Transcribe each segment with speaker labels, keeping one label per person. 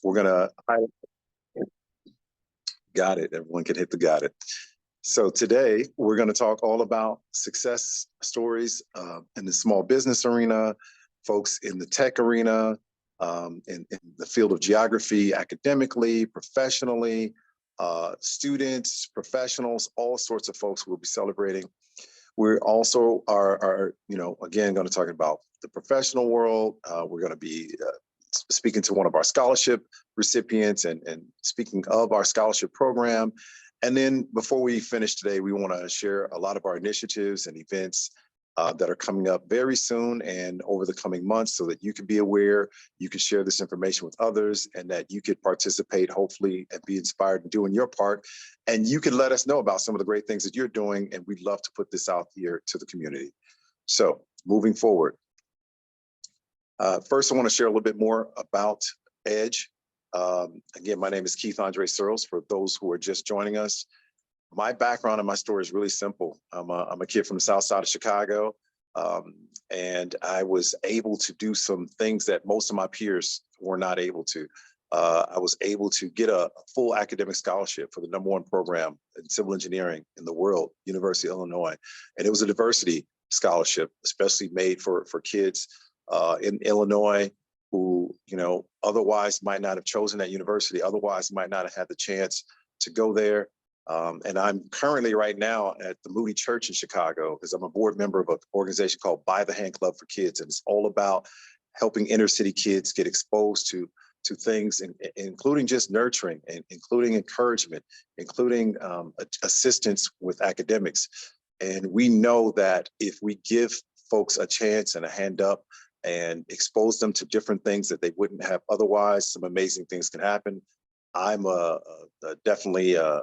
Speaker 1: We're gonna, got it, everyone can hit the got it. So today we're gonna talk all about success stories in the small business arena, folks in the tech arena, in the field of geography, academically, professionally, students, professionals, all sorts of folks we'll be celebrating. We also are again, going to talk about the professional world. We're going to be speaking to one of our scholarship recipients and speaking of our scholarship program. And then before we finish today, we want to share a lot of our initiatives and events that are coming up very soon and over the coming months, so that you can be aware, you can share this information with others, and that you could participate, hopefully, and be inspired in doing your part. And you can let us know about some of the great things that you're doing, and we'd love to put this out here to the community. So moving forward, first I want to share a little bit more about EDGE. Again, my name is Andre Searles, for those who are just joining us. My background and my story is really simple. I'm a kid from the south side of Chicago, and I was able to do some things that most of my peers were not able to. I was able to get a full academic scholarship for the #1 program in civil engineering in the world, University of Illinois. And it was a diversity scholarship, especially made for kids in Illinois who, otherwise might not have chosen that university, otherwise might not have had the chance to go there. And I'm currently right now at the Moody Church in Chicago, because I'm a board member of an organization called By the Hand Club for Kids. And it's all about helping inner city kids get exposed to things, including just nurturing, and including encouragement, including assistance with academics. And we know that if we give folks a chance and a hand up and expose them to different things that they wouldn't have otherwise, some amazing things can happen. I'm definitely a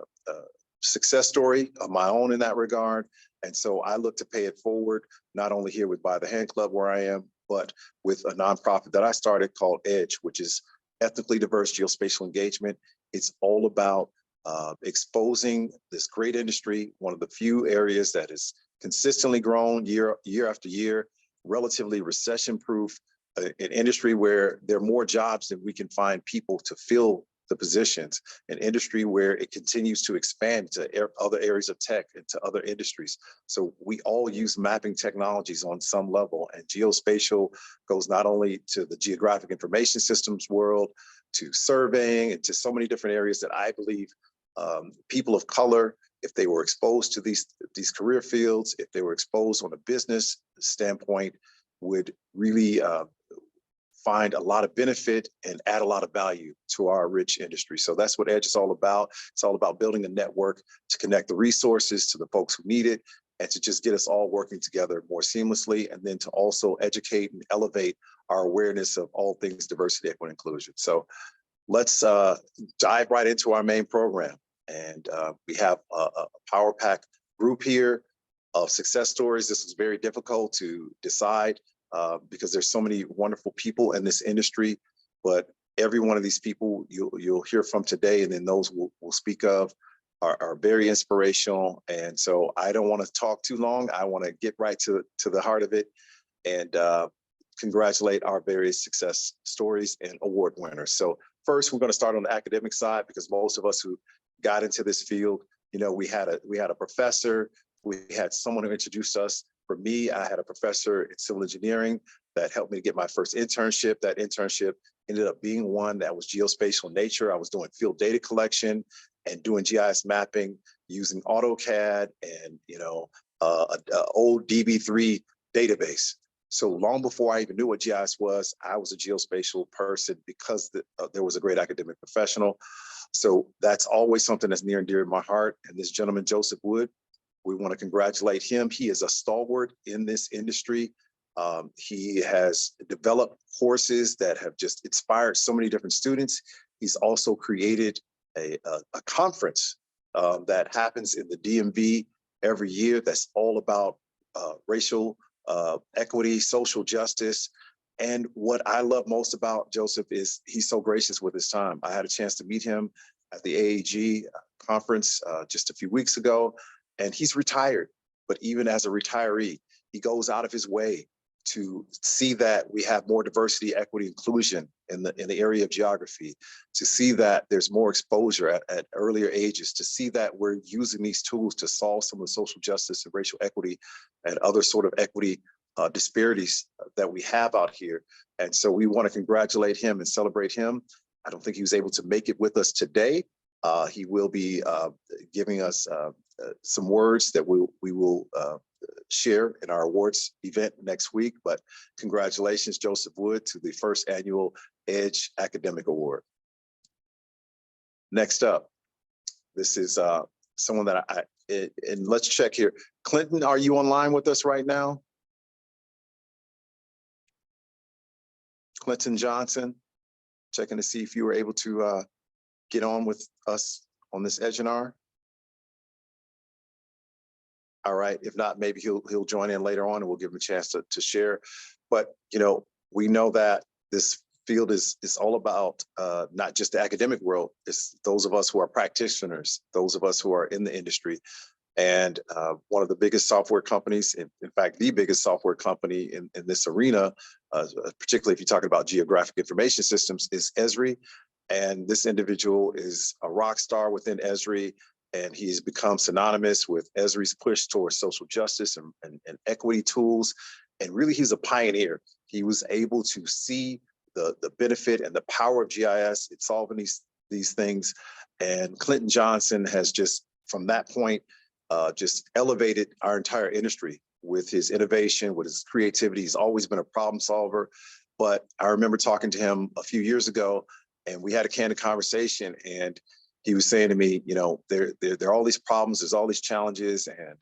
Speaker 1: success story of my own in that regard. And so I look to pay it forward, not only here with By the Hand Club where I am, but with a nonprofit that I started called EDGE, which is Ethnically Diverse Geospatial Engagement. It's all about exposing this great industry, one of the few areas that has consistently grown year after year, relatively recession-proof, an industry where there are more jobs than we can find people to fill the positions, an industry where it continues to expand to other areas of tech and to other industries. So we all use mapping technologies on some level, and geospatial goes not only to the geographic information systems world, to surveying, and to so many different areas that I believe people of color, if they were exposed to these career fields, if they were exposed on a business standpoint, would really find a lot of benefit and add a lot of value to our rich industry. So that's what EDGE is all about. It's all about building a network to connect the resources to the folks who need it, and to just get us all working together more seamlessly, and then to also educate and elevate our awareness of all things diversity, equity, and inclusion. So let's dive right into our main program. And we have a power pack group here of success stories. This was very difficult to decide because there's so many wonderful people in this industry, but every one of these people you'll hear from today, and then those we'll speak of, are very inspirational. And so I don't want to talk too long. I want to get right to the heart of it, and congratulate our various success stories and award winners. So first, we're going to start on the academic side, because most of us who got into this field, we had a professor, we had someone who introduced us. For me, I had a professor in civil engineering that helped me to get my first internship. That internship ended up being one that was geospatial in nature. I was doing field data collection and doing GIS mapping using AutoCAD and an old DB3 database. So long before I even knew what GIS was, I was a geospatial person because there was a great academic professional. So that's always something that's near and dear to my heart. And this gentleman, Joseph Wood, we want to congratulate him. He is a stalwart in this industry. He has developed courses that have just inspired so many different students. He's also created a conference that happens in the DMV every year that's all about racial equity, social justice. And what I love most about Joseph is he's so gracious with his time. I had a chance to meet him at the AAG conference just a few weeks ago, and he's retired. But even as a retiree, he goes out of his way to see that we have more diversity, equity, inclusion in the area of geography, to see that there's more exposure at earlier ages, to see that we're using these tools to solve some of the social justice and racial equity and other sort of equity disparities that we have out here. And so we want to congratulate him and celebrate him. I don't think he was able to make it with us today. He will be giving us some words that we will share in our awards event next week. But congratulations, Joseph Wood, to the first annual EDGE Academic Award. Next up, this is someone that and let's check here. Clinton, are you online with us right now? Clinton Johnson, checking to see if you were able to get on with us on this EDGE-inar. All right, if not, maybe he'll join in later on and we'll give him a chance to share. But, you know, we know that this field is all about not just the academic world, it's those of us who are practitioners, those of us who are in the industry. And one of the biggest software companies, in fact, the biggest software company in this arena, particularly if you're talking about geographic information systems, is Esri. And this individual is a rock star within Esri, and he's become synonymous with Esri's push towards social justice and equity tools. And really, he's a pioneer. He was able to see the benefit and the power of GIS in solving these things. And Clinton Johnson has just, from that point, just elevated our entire industry with his innovation, with his creativity. He's always been a problem solver. But I remember talking to him a few years ago, and we had a candid conversation, and he was saying to me, you know, there are all these problems, there's all these challenges, and,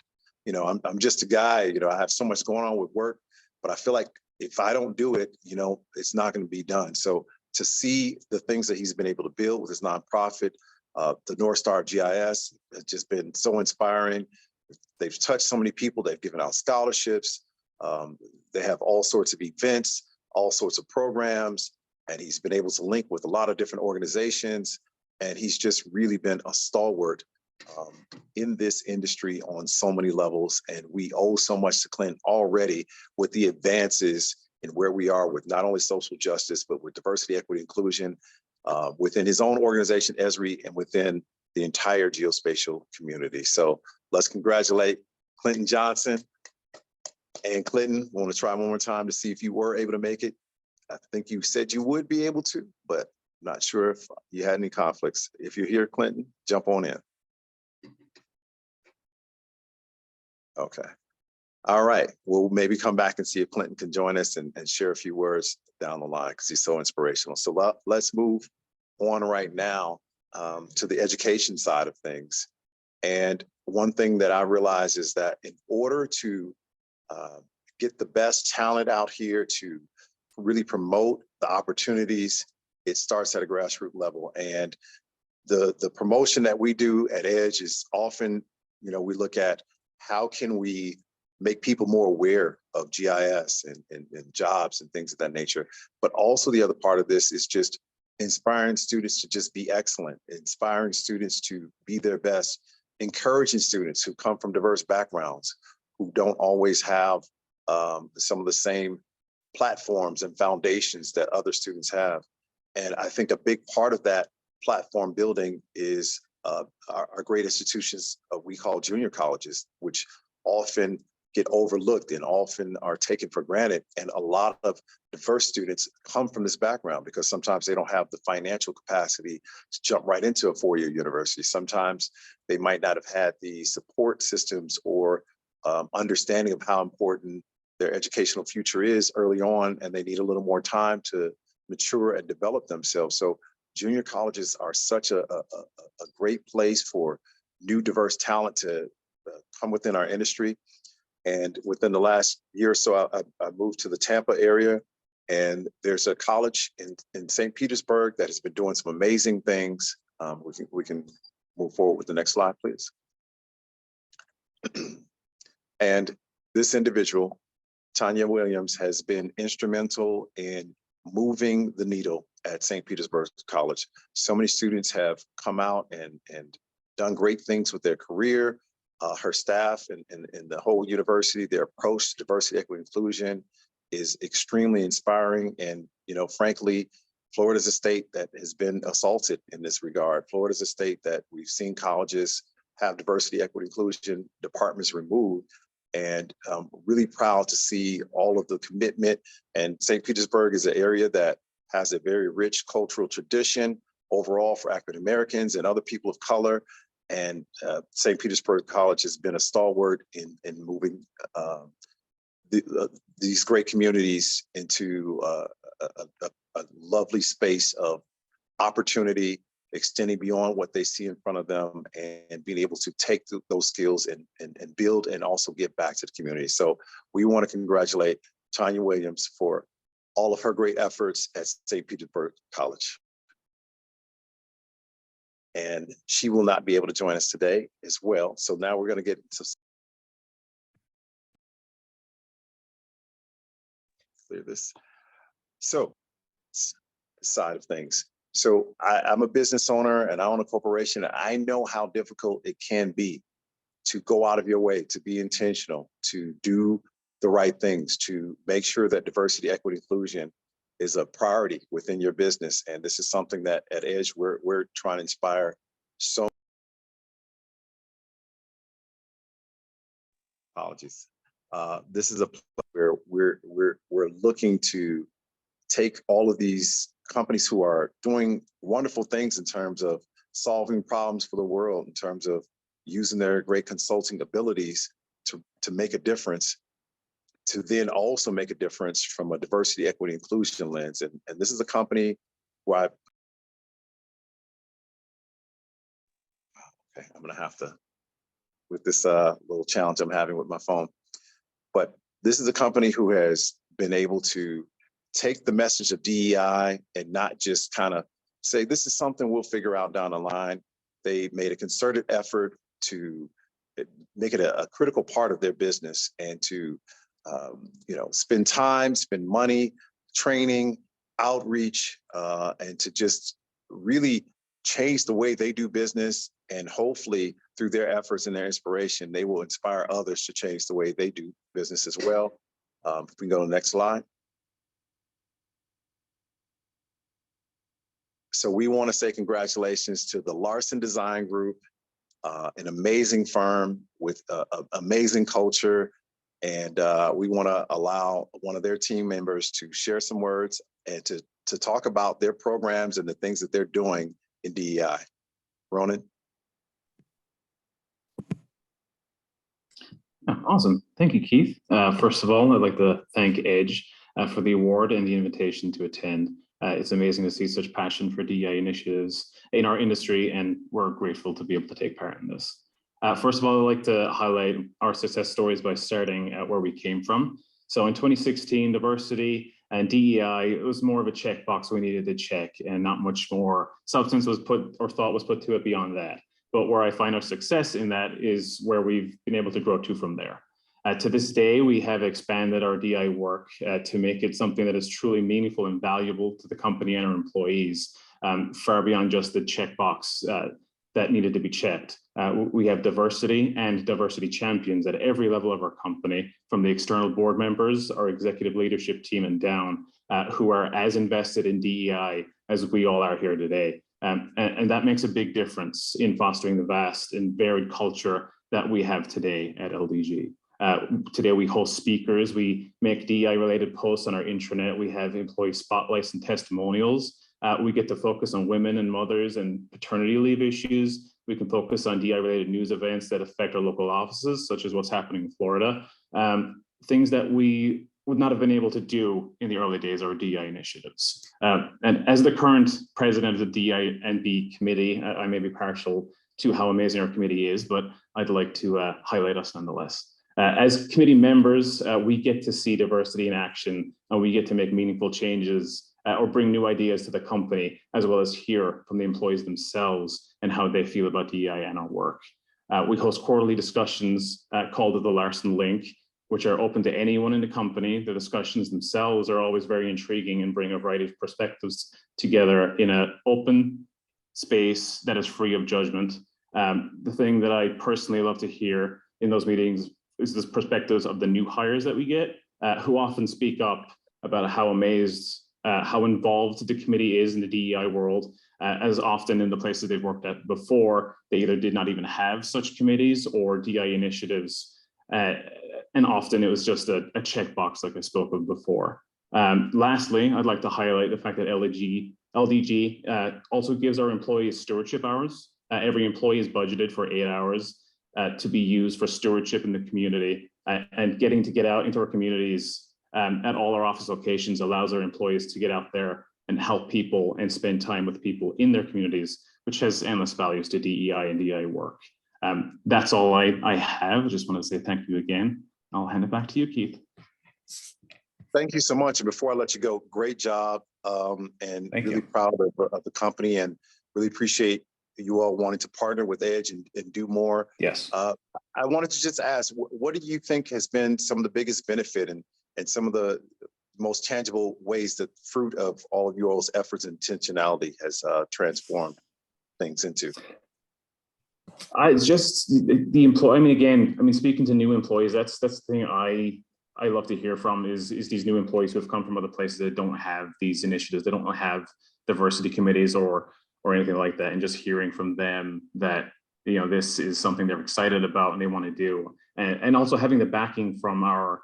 Speaker 1: you know, I'm just a guy, you know, I have so much going on with work, but I feel like if I don't do it, you know, it's not going to be done. So to see the things that he's been able to build with his nonprofit, the North Star of GIS, has just been so inspiring. They've touched so many people. They've given out scholarships. They have all sorts of events, all sorts of programs, and he's been able to link with a lot of different organizations. And he's just really been a stalwart in this industry on so many levels. And we owe so much to Clinton already with the advances in where we are with not only social justice, but with diversity, equity, inclusion within his own organization, Esri, and within the entire geospatial community. So let's congratulate Clinton Johnson. And Clinton, I want to try one more time to see if you were able to make it. I think you said you would be able to, but not sure if you had any conflicts. If you're here, Clinton, jump on in. Okay. All right. We'll maybe come back and see if Clinton can join us and share a few words down the line because he's so inspirational. So let's move on right now to the education side of things. And one thing that I realize is that in order to get the best talent out here, to really promote the opportunities, it starts at a grassroots level. And the promotion that we do at EDGE is often, you know, we look at how can we make people more aware of GIS and jobs and things of that nature. But also the other part of this is just inspiring students to just be excellent, inspiring students to be their best, encouraging students who come from diverse backgrounds, who don't always have some of the same platforms and foundations that other students have. And I think a big part of that platform building is our great institutions we call junior colleges, which often get overlooked and often are taken for granted. And a lot of diverse students come from this background because sometimes they don't have the financial capacity to jump right into a four-year university. Sometimes they might not have had the support systems or understanding of how important their educational future is early on, and they need a little more time to mature and develop themselves. So junior colleges are such a great place for new diverse talent to come within our industry. And within the last year or so, I moved to the Tampa area, and there's a college in St. Petersburg that has been doing some amazing things. We can move forward with the next slide, please. And this individual, Tanya Williams, has been instrumental in moving the needle at St. Petersburg College. So many students have come out and done great things with their career. Her staff and the whole university, their approach to diversity, equity, inclusion is extremely inspiring. And, you know, frankly, Florida is a state that has been assaulted in this regard. Florida is a state that we've seen colleges have diversity, equity, inclusion departments removed. And I'm really proud to see all of the commitment. And St. Petersburg is an area that has a very rich cultural tradition overall for African Americans and other people of color. And St. Petersburg College has been a stalwart in moving these great communities into a lovely space of opportunity, extending beyond what they see in front of them and being able to take those skills and build and also give back to the community. So we want to congratulate Tanya Williams for all of her great efforts at St. Petersburg College. And she will not be able to join us today as well. So now we're going to get into clear this. So side of things. So I'm a business owner and I own a corporation. And I know how difficult it can be to go out of your way, to be intentional, to do the right things, to make sure that diversity, equity, inclusion is a priority within your business. And this is something that at EDGE, we're trying to inspire so. Apologies. This is a place where we're looking to take all of these companies who are doing wonderful things in terms of solving problems for the world, in terms of using their great consulting abilities to make a difference, to then also make a difference from a diversity, equity, inclusion lens. And this is a company where I'm gonna have to, with this little challenge I'm having with my phone, but this is a company who has been able to take the message of DEI and not just kind of say, this is something we'll figure out down the line. They made a concerted effort to make it a critical part of their business and to spend time, spend money, training, outreach, and to just really change the way they do business. And hopefully through their efforts and their inspiration, they will inspire others to change the way they do business as well. If we can go to the next slide. So we want to say congratulations to the Larson Design Group, an amazing firm with amazing culture. And we want to allow one of their team members to share some words and to talk about their programs and the things that they're doing in DEI. Ronan.
Speaker 2: Awesome. Thank you, Keith. First of all, I'd like to thank EDGE for the award and the invitation to attend. It's amazing to see such passion for DEI initiatives in our industry, and we're grateful to be able to take part in this. First of all, I'd like to highlight our success stories by starting at where we came from. So in 2016, diversity and DEI, it was more of a checkbox we needed to check, and not much more substance was put or thought was put to it beyond that. But where I find our success in that is where we've been able to grow to from there. To this day, we have expanded our DEI work to make it something that is truly meaningful and valuable to the company and our employees, far beyond just the checkbox that needed to be checked. We have diversity and diversity champions at every level of our company, from the external board members, our executive leadership team and down, who are as invested in DEI as we all are here today. And that makes a big difference in fostering the vast and varied culture that we have today at LDG. Today we host speakers, we make DEI-related posts on our intranet, we have employee spotlights and testimonials. We get to focus on women and mothers and paternity leave issues. We can focus on DEI-related news events that affect our local offices, such as what's happening in Florida. Things that we would not have been able to do in the early days of our DEI initiatives. And as the current president of the DEI&B committee, I may be partial to how amazing our committee is, but I'd like to highlight us nonetheless. As committee members, we get to see diversity in action, and we get to make meaningful changes or bring new ideas to the company, as well as hear from the employees themselves and how they feel about DEI and our work. We host quarterly discussions called the Larson Link, which are open to anyone in the company. The discussions themselves are always very intriguing and bring a variety of perspectives together in an open space that is free of judgment. The thing that I personally love to hear in those meetings is the perspectives of the new hires that we get, who often speak up about how amazed how involved the committee is in the DEI world. As often in the places they've worked at before, they either did not even have such committees or DEI initiatives. And often it was just a checkbox like I spoke of before. Lastly, I'd like to highlight the fact that LDG also gives our employees stewardship hours. Every employee is budgeted for 8 hours to be used for stewardship in the community, and getting to get out into our communities at all our office locations allows our employees to get out there and help people and spend time with people in their communities, which has endless values to DEI and DEI work. That's all I have. I just want to say thank you again. I'll hand it back to you, Keith.
Speaker 1: Thank you so much. And before I let you go, great job, and really proud of the company, and really appreciate you all wanting to partner with EDGE and do more.
Speaker 2: Yes.
Speaker 1: I wanted to just ask, what do you think has been some of the biggest benefit and some of the most tangible ways that fruit of all of your all's efforts and intentionality has transformed things into?
Speaker 2: It's just the employee. I mean, again, speaking to new employees, that's the thing I love to hear from is these new employees who have come from other places that don't have these initiatives, they don't have diversity committees or anything like that, and just hearing from them that this is something they're excited about and they want to do, and also having the backing from our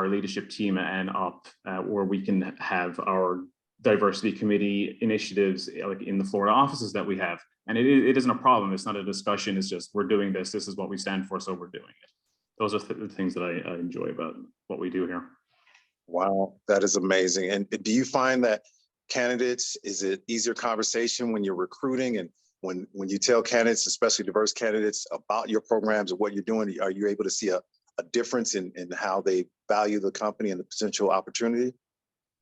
Speaker 2: leadership team and up, where we can have our diversity committee initiatives like in the Florida offices that we have, and it isn't a problem. It's not a discussion. It's just we're doing this. This is what we stand for, so we're doing it. Those are the things that I enjoy about what we do here.
Speaker 1: Wow, that is amazing. And do you find that candidates, is it easier conversation when you're recruiting, and when you tell candidates, especially diverse candidates, about your programs and what you're doing, are you able to see a difference in how they value the company and the potential opportunity?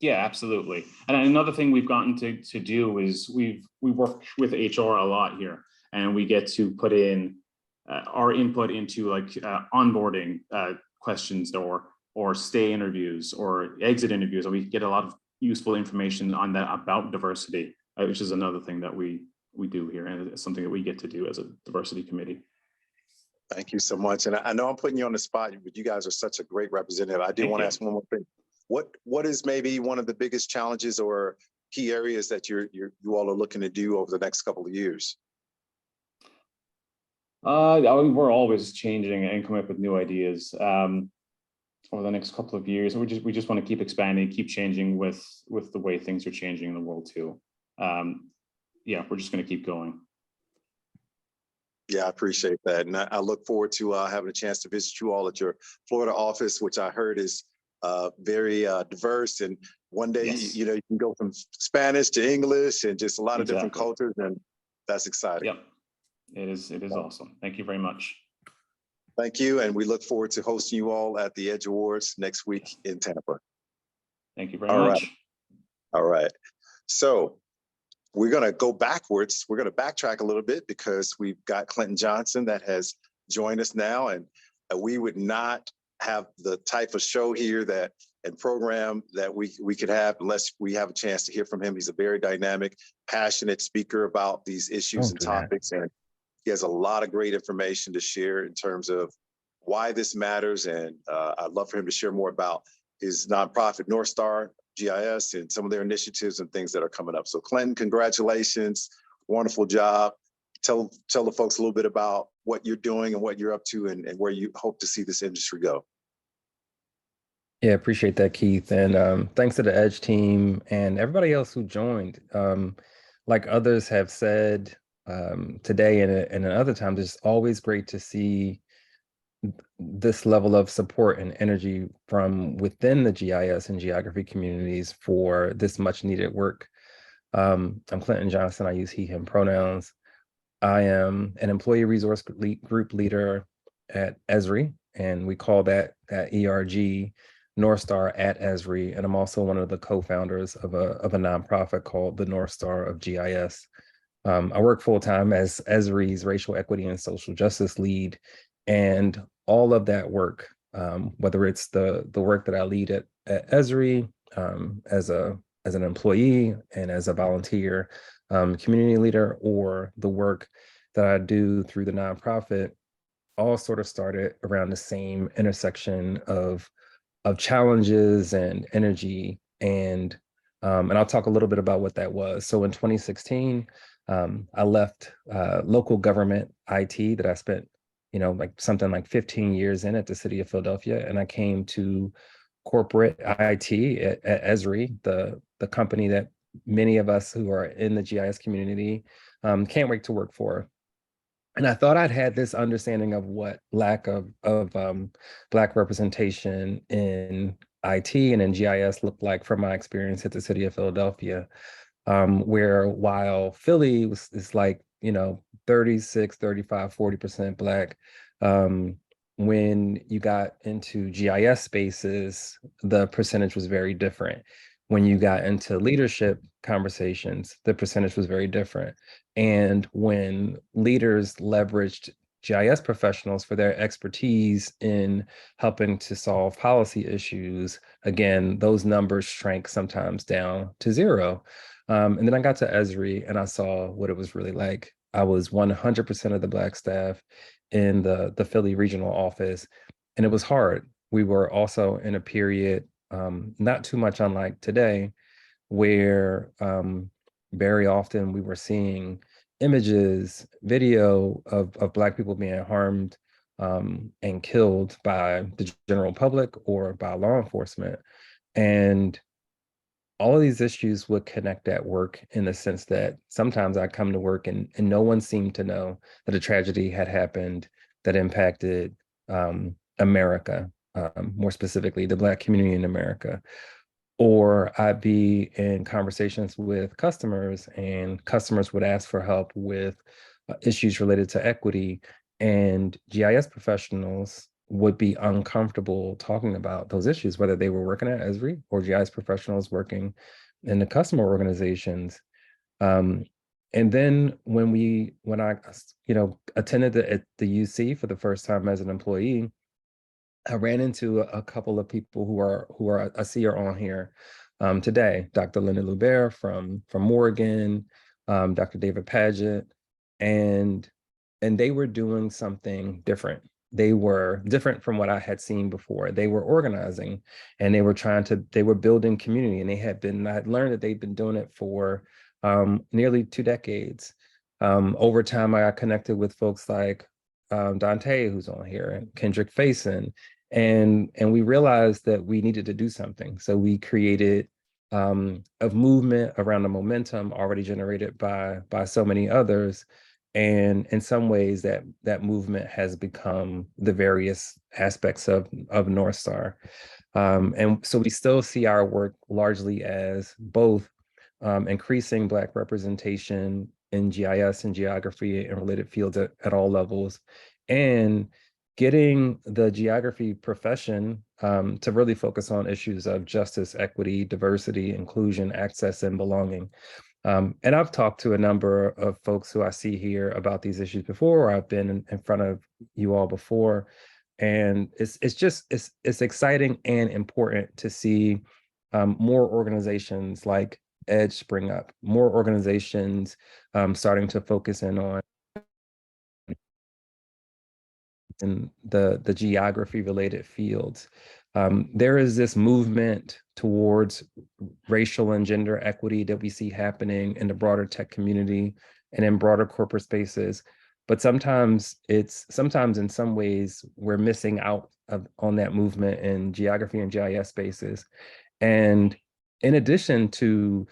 Speaker 2: Yeah, absolutely. And another thing we've gotten to do is we work with HR a lot here, and we get to put in our input into like onboarding questions or stay interviews or exit interviews, and we get a lot of useful information on that about diversity, which is another thing that we do here, and it's something that we get to do as a diversity committee.
Speaker 1: Thank you so much. And I know I'm putting you on the spot, but you guys are such a great representative. I do want to ask one more thing. What is maybe one of the biggest challenges or key areas that you all are looking to do over the next couple of years?
Speaker 2: We're always changing and coming up with new ideas over the next couple of years. We just want to keep expanding, keep changing with the way things are changing in the world too. Yeah, we're just going to keep going.
Speaker 1: Yeah, I appreciate that. And I look forward to having a chance to visit you all at your Florida office, which I heard is very diverse. And one day,
Speaker 2: yes,
Speaker 1: you can go from Spanish to English and just a lot of different cultures. And that's exciting.
Speaker 2: Yep. It is awesome. Thank you very much.
Speaker 1: Thank you. And we look forward to hosting you all at the EDGE Awards next week in Tampa.
Speaker 2: Thank you very much.
Speaker 1: Right. All right. So we're going to go backwards. We're going to backtrack a little bit because we've got Clinton Johnson that has joined us now. And we would not have the type of show here and program that we could have unless we have a chance to hear from him. He's a very dynamic, passionate speaker about these issues and topics. And he has a lot of great information to share in terms of why this matters. And I'd love for him to share more about his nonprofit, North Star GIS, and some of their initiatives and things that are coming up. So Clinton, congratulations. Wonderful job. Tell the folks a little bit about what you're doing and what you're up to and where you hope to see this industry go.
Speaker 3: Yeah, appreciate that, Keith. And thanks to the EDGE team and everybody else who joined. Like others have said today and at other times, it's always great to see this level of support and energy from within the GIS and geography communities for this much needed work. I'm Clinton Johnson. I use he, him pronouns. I am an employee resource group leader at ESRI, and we call that ERG North Star at ESRI. And I'm also one of the co-founders of a nonprofit called the North Star of GIS. I work full-time as ESRI's racial equity and social justice lead, and all of that work, whether it's the work that I lead at ESRI as an employee and as a volunteer community leader, or the work that I do through the nonprofit, all sort of started around the same intersection of challenges and energy and And I'll talk a little bit about what that was. So in 2016, I left local government IT that I spent, like something like 15 years in at the city of Philadelphia. And I came to corporate IT at Esri, the company that many of us who are in the GIS community can't wait to work for. And I thought I'd had this understanding of what lack of Black representation in IT and in GIS looked like from my experience at the city of Philadelphia, where while Philly is like, 36, 35, 40% Black, when you got into GIS spaces, the percentage was very different. When you got into leadership conversations, the percentage was very different. And when leaders leveraged GIS professionals for their expertise in helping to solve policy issues, again, those numbers shrank sometimes down to zero. And then I got to Esri and I saw what it was really like. I was 100% of the Black staff in the Philly regional office, and it was hard. We were also in a period, not too much unlike today, where very often we were seeing images, video of Black people being harmed and killed by the general public or by law enforcement. And all of these issues would connect at work in the sense that sometimes I come to work and no one seemed to know that a tragedy had happened that impacted America, more specifically the Black community in America. Or I'd be in conversations with customers and customers would ask for help with issues related to equity, and GIS professionals would be uncomfortable talking about those issues, whether they were working at Esri or GIS professionals working in the customer organizations. And then when I attended the UC for the first time as an employee, I ran into a couple of people who are I see are on here today. Dr. Linda Lubert from Oregon, Dr. David Paget, and they were doing something different. They were different from what I had seen before. They were organizing and they were building community, and I had learned that they'd been doing it for nearly 2 decades. Over time, I got connected with folks like Dante, who's on here, and Kendrick Faison, and we realized that we needed to do something. So we created a movement around the momentum already generated by so many others. And in some ways, that movement has become the various aspects of North Star. And so we still see our work largely as both increasing Black representation in GIS and geography and related fields at all levels, and getting the geography profession to really focus on issues of justice, equity, diversity, inclusion, access, and belonging. And I've talked to a number of folks who I see here about these issues before, or I've been in front of you all before. And it's exciting and important to see more organizations like EDGE spring up, more organizations starting to focus in on the geography related fields. There is this movement towards racial and gender equity that we see happening in the broader tech community and in broader corporate spaces. But sometimes in some ways, we're missing out on that movement in geography and GIS spaces. And in addition to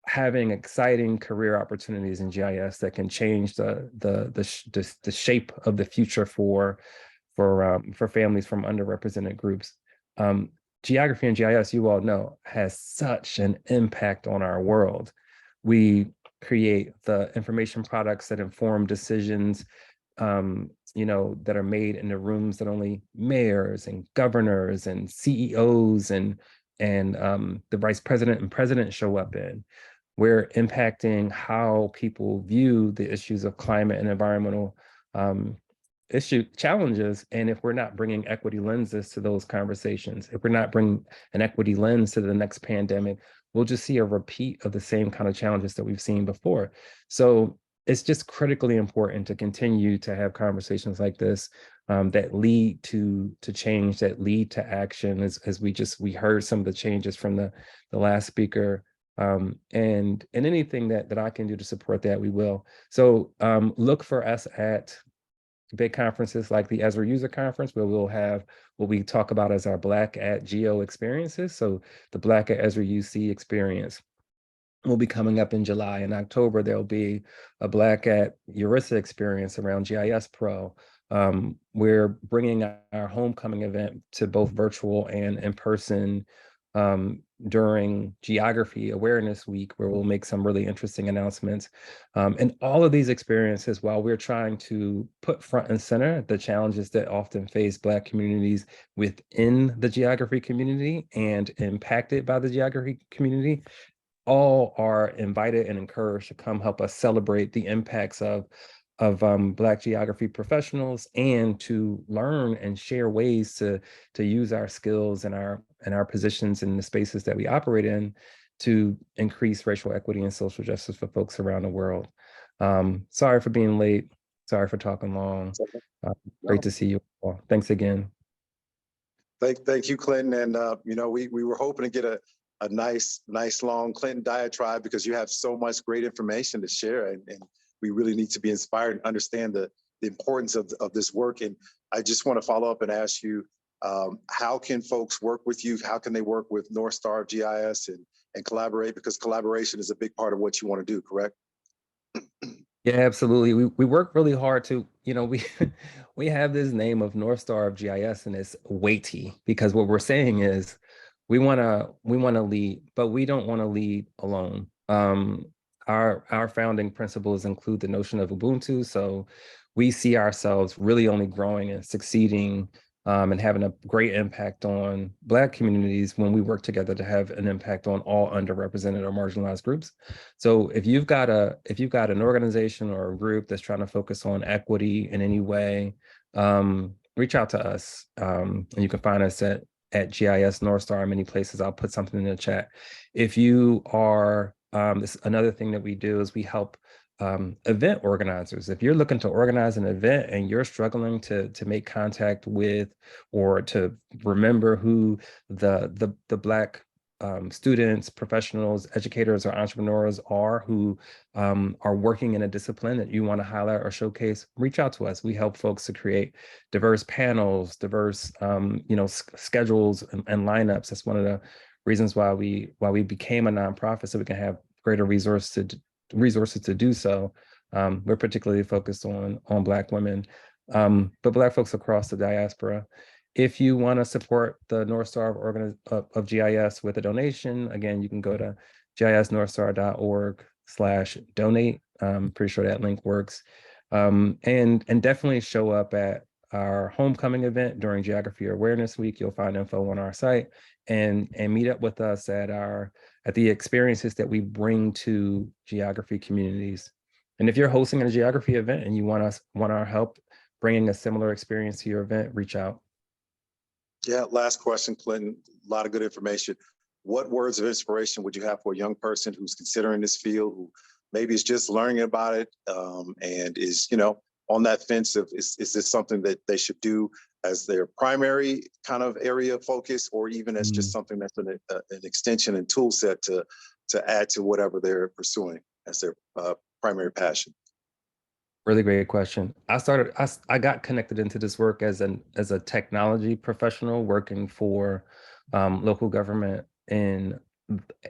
Speaker 3: having exciting career opportunities in GIS that can change the shape of the future for families from underrepresented groups. Geography and GIS, you all know, has such an impact on our world. We create the information products that inform decisions, that are made in the rooms that only mayors and governors and CEOs and the vice president and president show up in. We're impacting how people view the issues of climate and environmental challenges. And if we're not bringing equity lenses to those conversations, if we're not bringing an equity lens to the next pandemic, we'll just see a repeat of the same kind of challenges that we've seen before. So it's just critically important to continue to have conversations like this that lead to change, that lead to action, as we heard some of the changes from the last speaker. And anything that I can do to support that, we will. So look for us at big conferences like the Ezra User Conference, where we'll have what we talk about as our Black at Geo experiences. So the Black at Ezra UC experience will be coming up in July. In October, there'll be a Black at ERISA experience around GIS Pro. We're bringing our homecoming event to both virtual and in person during Geography Awareness Week, where we'll make some really interesting announcements. And all of these experiences, while we're trying to put front and center the challenges that often face Black communities within the geography community and impacted by the geography community, all are invited and encouraged to come help us celebrate the impacts of Black geography professionals, and to learn and share ways to use our skills and our positions in the spaces that we operate in to increase racial equity and social justice for folks around the world. Sorry for being late. Sorry for talking long. Great to see you all. Thanks again.
Speaker 1: Thank you, Clinton. And we were hoping to get a nice long Clinton diatribe, because you have so much great information to share, and we really need to be inspired and understand the importance of this work. And I just want to follow up and ask you, how can folks work with you? How can they work with North Star GIS and collaborate? Because collaboration is a big part of what you want to do, correct?
Speaker 3: Yeah, absolutely. We work really hard to, we have this name of North Star of GIS, and it's weighty, because what we're saying is we want to lead, but we don't want to lead alone. Our founding principles include the notion of Ubuntu. So we see ourselves really only growing and succeeding and having a great impact on Black communities when we work together to have an impact on all underrepresented or marginalized groups. So if you've got an organization or a group that's trying to focus on equity in any way, reach out to us. And you can find us at GIS North Star in many places. I'll put something in the chat. If you are, this another thing that we do is we help event organizers. If you're looking to organize an event and you're struggling to make contact with, or to remember who the Black students, professionals, educators, or entrepreneurs are who are working in a discipline that you want to highlight or showcase, reach out to us. We help folks to create diverse panels, diverse schedules and lineups. That's one of the reasons why we became a nonprofit, so we can have greater resources to do so. We're particularly focused on Black women, but Black folks across the diaspora. If you want to support the North Star of GIS with a donation, again, you can go to gisnorthstar.org/donate. I'm pretty sure that link works. And definitely show up at our homecoming event during Geography Awareness Week. You'll find info on our site, and meet up with us at the experiences that we bring to geography communities. And if you're hosting a geography event and you want our help bringing a similar experience to your event, reach out.
Speaker 1: Yeah, last question, Clinton. A lot of good information. What words of inspiration would you have for a young person who's considering this field, who maybe is just learning about it and is, on that fence of, is this something that they should do as their primary kind of area of focus, or even as just something that's an extension and tool set to add to whatever they're pursuing as their primary passion?
Speaker 3: Really great question. I got connected into this work as a technology professional working for local government in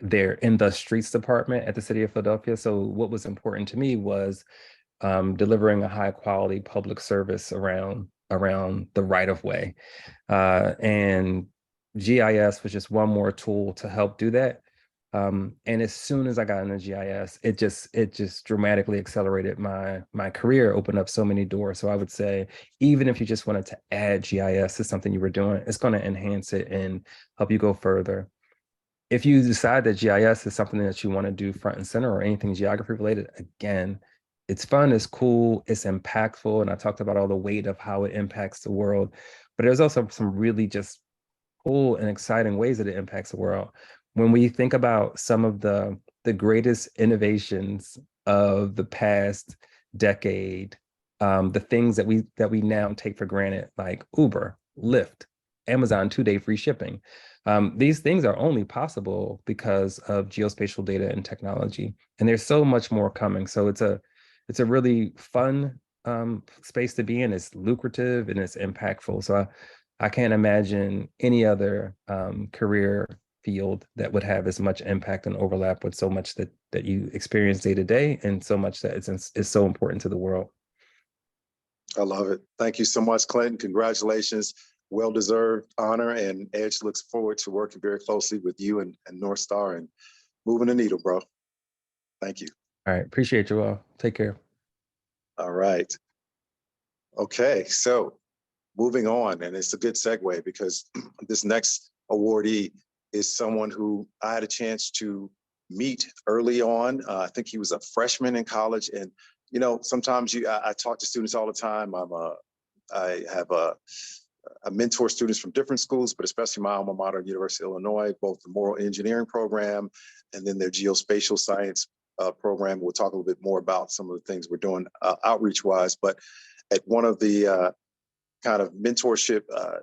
Speaker 3: the streets department at the city of Philadelphia. So what was important to me was delivering a high quality public service around the right of way. And GIS was just one more tool to help do that. And as soon as I got into GIS, it just dramatically accelerated my career, opened up so many doors. So I would say, even if you just wanted to add GIS to something you were doing, it's going to enhance it and help you go further. If you decide that GIS is something that you want to do front and center, or anything geography related, again, it's fun, it's cool, it's impactful. And I talked about all the weight of how it impacts the world, but there's also some really just cool and exciting ways that it impacts the world. When we think about some of the greatest innovations of the past decade, the things that we now take for granted, like Uber, Lyft, Amazon 2-day free shipping. These things are only possible because of geospatial data and technology, and there's so much more coming. So it's a really fun space to be in. It's lucrative and it's impactful. So I can't imagine any other career field that would have as much impact and overlap with so much that you experience day to day, and so much that is so important to the world.
Speaker 1: I love it. Thank you so much, Clinton. Congratulations. Well-deserved honor, and EDGE looks forward to working very closely with you and North Star and moving the needle, bro. Thank you.
Speaker 3: All right. Appreciate you all. Take care.
Speaker 1: All right. Okay, so moving on, and it's a good segue because this next awardee is someone who I had a chance to meet early on. I think he was a freshman in college, and you know, sometimes I talk to students all the time. I have a mentor students from different schools, but especially my alma mater, University of Illinois, both the moral engineering program and then their geospatial science program. We'll talk a little bit more about some of the things we're doing outreach-wise, but at one of the kind of mentorship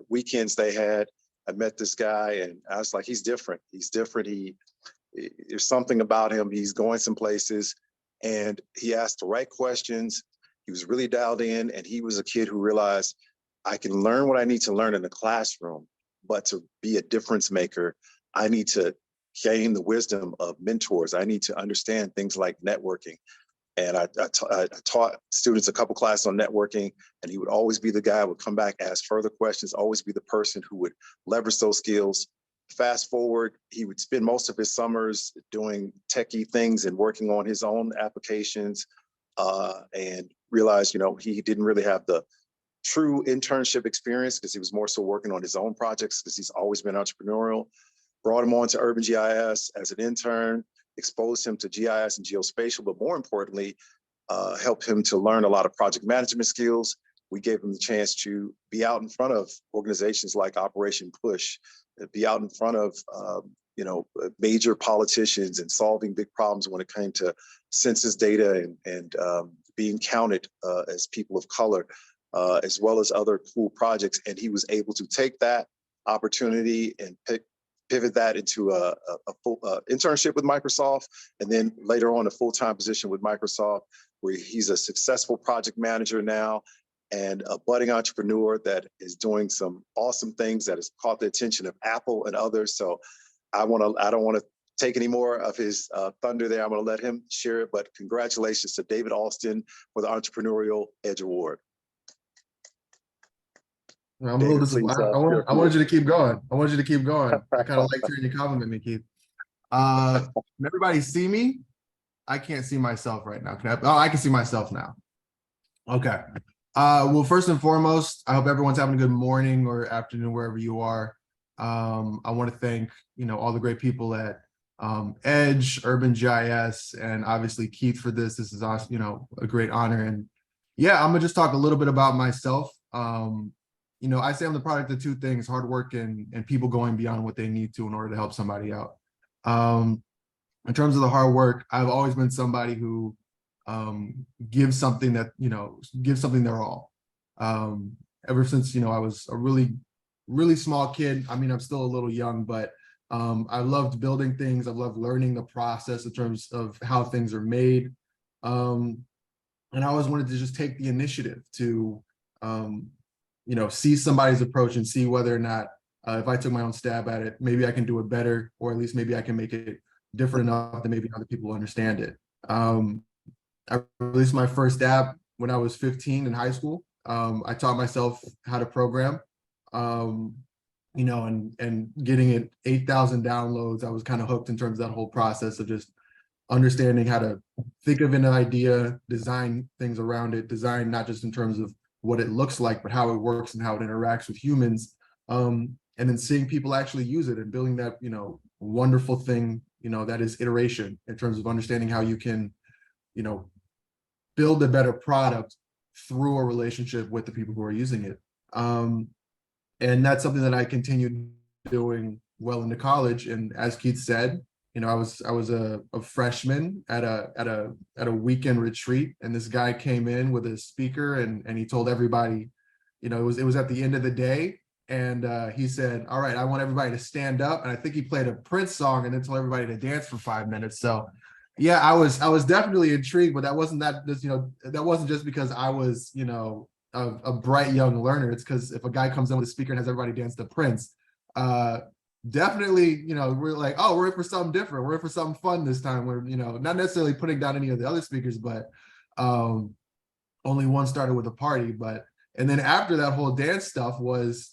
Speaker 1: weekends they had, I met this guy and I was like, he's different. He's different. There's something about him. He's going some places and he asked the right questions. He was really dialed in, and he was a kid who realized I can learn what I need to learn in the classroom, but to be a difference maker, I need to gain the wisdom of mentors. I need to understand things like networking. And I taught students a couple classes on networking, and he would always be the guy who would come back, ask further questions, always be the person who would leverage those skills. Fast forward, he would spend most of his summers doing techie things and working on his own applications, and realized, you know, he didn't really have the true internship experience because he was more so working on his own projects because he's always been entrepreneurial. Brought him on to Urban GIS as an intern, exposed him to GIS and geospatial, but more importantly, helped him to learn a lot of project management skills. We gave him the chance to be out in front of organizations like Operation Push, be out in front of you know, major politicians and solving big problems when it came to census data and being counted as people of color, as well as other cool projects. And he was able to take that opportunity and pivot that into a full internship with Microsoft, and then later on a full-time position with Microsoft, where he's a successful project manager now and a budding entrepreneur that is doing some awesome things that has caught the attention of Apple and others. So I don't want to take any more of his thunder there. I'm going to let him share it, but congratulations to David Alston for the Entrepreneurial EDGE Award.
Speaker 4: I'm a little disappointed. I wanted you to keep going. I wanted you to keep going. I kind of like hearing you compliment me, Keith. Can everybody see me? I can't see myself right now. I can see myself now. Okay. Well, first and foremost, I hope everyone's having a good morning or afternoon wherever you are. I want to thank, you know, all the great people at EDGE, Urban GIS, and obviously Keith for this. This is awesome, you know, a great honor. And yeah, I'm gonna just talk a little bit about myself. You know, I say I'm the product of two things: hard work and people going beyond what they need to in order to help somebody out. In terms of the hard work, I've always been somebody who gives something that, you know, gives something their all. Ever since, you know, I was a really small kid. I mean, I'm still a little young, but I loved building things. I loved learning the process in terms of how things are made. And I always wanted to just take the initiative to, you know, see somebody's approach and see whether or not if I took my own stab at it, maybe I can do it better, or at least maybe I can make it different enough that maybe other people understand it. I released my first app when I was 15 in high school. I taught myself how to program, you know, and getting it 8,000 downloads. I was kind of hooked in terms of that whole process of just understanding how to think of an idea, design things around it, design not just in terms of what it looks like, but how it works and how it interacts with humans. And then seeing people actually use it and building that, you know, wonderful thing, you know, that is iteration in terms of understanding how you can, you know, build a better product through a relationship with the people who are using it. And that's something that I continued doing well into college. And as Keith said, I was a freshman at a weekend retreat, and this guy came in with a speaker, and he told everybody, it was at the end of the day, and he said, "All right, I want everybody to stand up," and I think he played a Prince song and then told everybody to dance for 5 minutes. So yeah, I was definitely intrigued, but that wasn't just because I was, a bright young learner. It's because if a guy comes in with a speaker and has everybody dance to Prince, definitely, we're like, oh, we're in for something different. We're in for something fun this time. We're, not necessarily putting down any of the other speakers, but only one started with a party. But and then after that whole dance stuff was,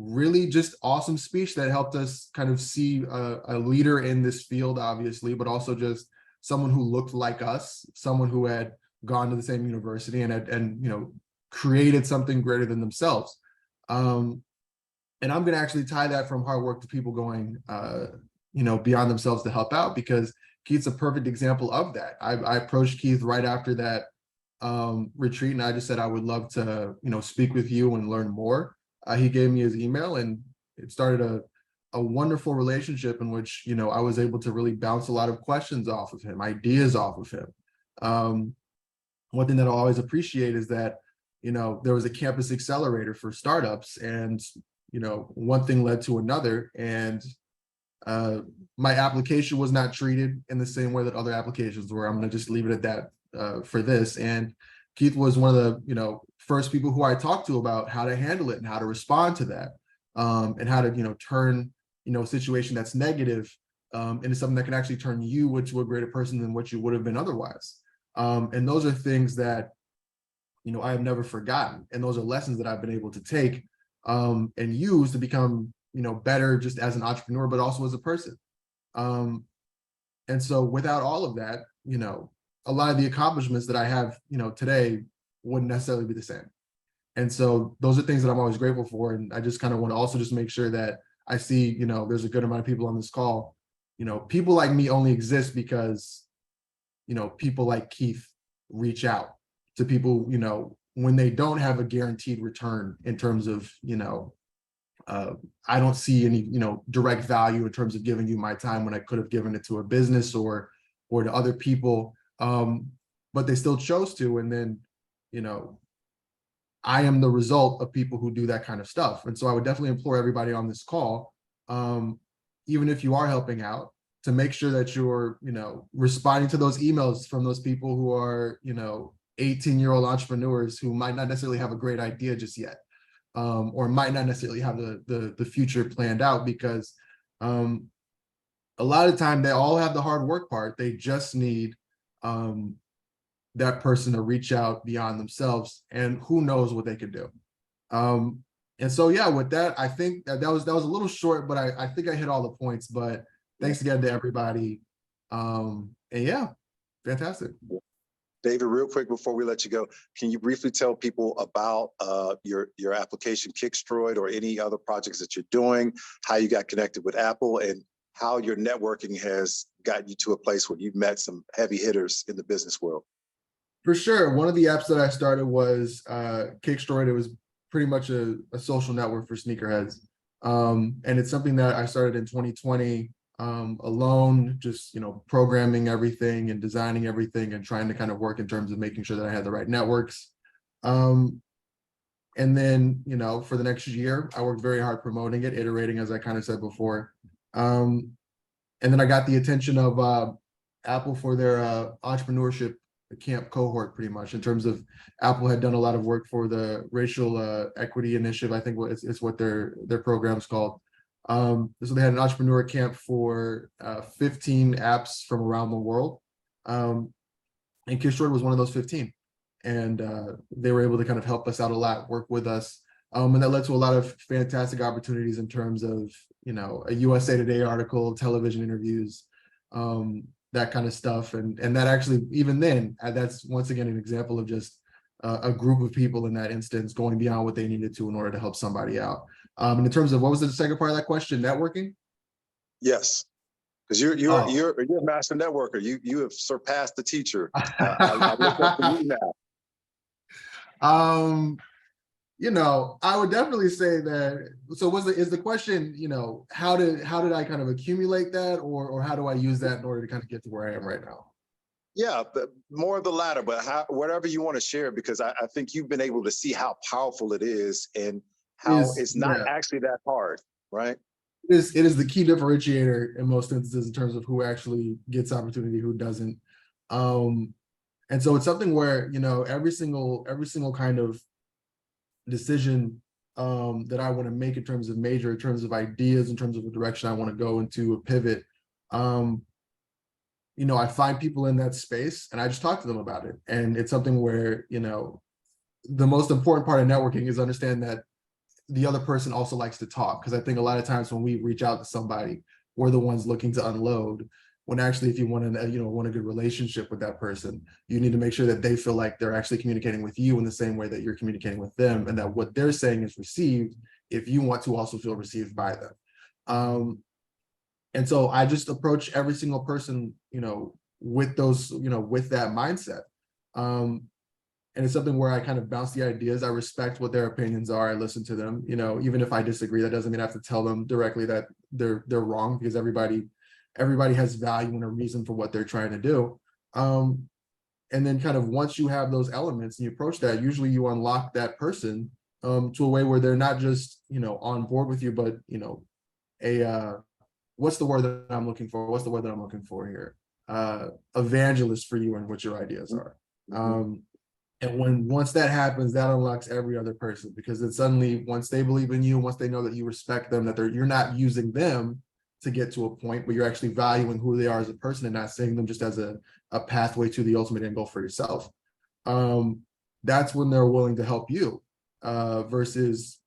Speaker 4: really just awesome speech that helped us kind of see a leader in this field, obviously, but also just someone who looked like us, someone who had gone to the same university and created something greater than themselves. And I'm going to actually tie that from hard work to people going, beyond themselves to help out, because Keith's a perfect example of that. I approached Keith right after that retreat, and I just said I would love to, speak with you and learn more. He gave me his email, and it started a wonderful relationship in which, I was able to really bounce a lot of questions off of him, ideas off of him. One thing that I'll always appreciate is that, there was a campus accelerator for startups, and, one thing led to another, and my application was not treated in the same way that other applications were. I'm going to just leave it at that for this. And Keith was one of the, first people who I talked to about how to handle it and how to respond to that, and how to, turn, a situation that's negative into something that can actually turn you into a greater person than what you would have been otherwise. And those are things that, I have never forgotten. And those are lessons that I've been able to take and use to become, better just as an entrepreneur, but also as a person. And so without all of that, a lot of the accomplishments that I have, today wouldn't necessarily be the same. And so those are things that I'm always grateful for. And I just kind of want to also just make sure that I see, there's a good amount of people on this call. People like me only exist because, people like Keith reach out to people, when they don't have a guaranteed return in terms of, I don't see any, direct value in terms of giving you my time when I could have given it to a business or to other people. But they still chose to. And then, I am the result of people who do that kind of stuff. And so I would definitely implore everybody on this call, even if you are helping out, to make sure that you're, responding to those emails from those people who are, 18-year-old entrepreneurs who might not necessarily have a great idea just yet, or might not necessarily have the future planned out, because a lot of the time they all have the hard work part. They just need that person to reach out beyond themselves, and who knows what they could do. And so, yeah, with that, I think that was a little short, but I think I hit all the points. But thanks again to everybody. And yeah, fantastic.
Speaker 1: David, real quick before we let you go, can you briefly tell people about your application Kickstroid, or any other projects that you're doing, how you got connected with Apple, and how your networking has gotten you to a place where you've met some heavy hitters in the business world?
Speaker 4: For sure. One of the apps that I started was Kickstroid. It was pretty much a social network for sneakerheads. And it's something that I started in 2020 alone, just, programming everything and designing everything and trying to kind of work in terms of making sure that I had the right networks. And then, for the next year, I worked very hard promoting it, iterating, as I kind of said before. And then I got the attention of Apple for their entrepreneurship camp cohort, pretty much, in terms of Apple had done a lot of work for the racial equity initiative. I think it's what their program's called. So they had an entrepreneur camp for 15 apps from around the world. And Kickstarter was one of those 15. And they were able to kind of help us out a lot, work with us. And that led to a lot of fantastic opportunities in terms of, a USA Today article, television interviews, that kind of stuff. And that actually, even then, that's once again an example of just a group of people in that instance going beyond what they needed to in order to help somebody out. And in terms of, what was the second part of that question? Networking?
Speaker 1: Yes, because you're a master networker. You have surpassed the teacher. I look up to you now.
Speaker 4: I would definitely say that. So is the question, how did I kind of accumulate that, or how do I use that in order to kind of get to where I am right now?
Speaker 1: Yeah, more of the latter, but whatever you want to share, because I think you've been able to see how powerful it is and how it's not actually that hard, right?
Speaker 4: It is the key differentiator in most instances in terms of who actually gets opportunity, who doesn't. And so it's something where, every single kind of decision that I want to make in terms of major, in terms of ideas, in terms of the direction I want to go into, a pivot, I find people in that space and I just talk to them about it. And it's something where, the most important part of networking is understand that the other person also likes to talk. Because I think a lot of times when we reach out to somebody, we're the ones looking to unload. When actually, if you want a good relationship with that person, you need to make sure that they feel like they're actually communicating with you in the same way that you're communicating with them, and that what they're saying is received if you want to also feel received by them. And so I just approach every single person, with those, with that mindset. And it's something where I kind of bounce the ideas. I respect what their opinions are. I listen to them. Even if I disagree, that doesn't mean I have to tell them directly that they're wrong, because everybody has value and a reason for what they're trying to do. And then kind of once you have those elements and you approach that, usually you unlock that person to a way where they're not just, on board with you, but, what's the word that I'm looking for? What's the word that I'm looking for here? Evangelist for you and what your ideas are. And once that happens, that unlocks every other person, because then suddenly, once they believe in you, once they know that you respect them, that you're not using them to get to a point, but you're actually valuing who they are as a person and not seeing them just as a pathway to the ultimate end goal for yourself. That's when they're willing to help you, versus,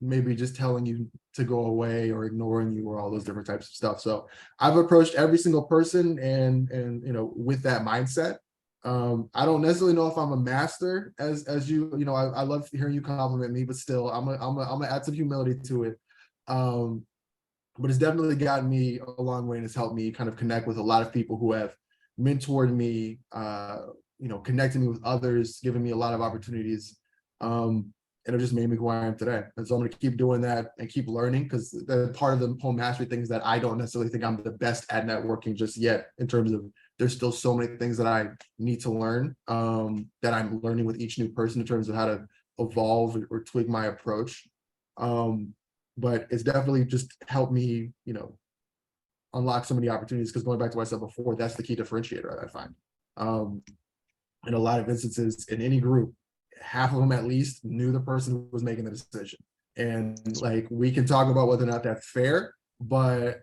Speaker 4: maybe just telling you to go away or ignoring you or all those different types of stuff. So I've approached every single person and with that mindset. I don't necessarily know if I'm a master as you, I love hearing you compliment me, but still I'm gonna add some humility to it. But it's definitely gotten me a long way, and it's helped me kind of connect with a lot of people who have mentored me, connected me with others, given me a lot of opportunities. And it just made me who I am today. And so I'm going to keep doing that and keep learning, because the part of the whole mastery thing is that I don't necessarily think I'm the best at networking just yet, in terms of there's still so many things that I need to learn, that I'm learning with each new person in terms of how to evolve or tweak my approach. But it's definitely just helped me, unlock so many opportunities, because going back to what I said before, that's the key differentiator I find. In a lot of instances in any group, half of them at least knew the person who was making the decision. And like, we can talk about whether or not that's fair, but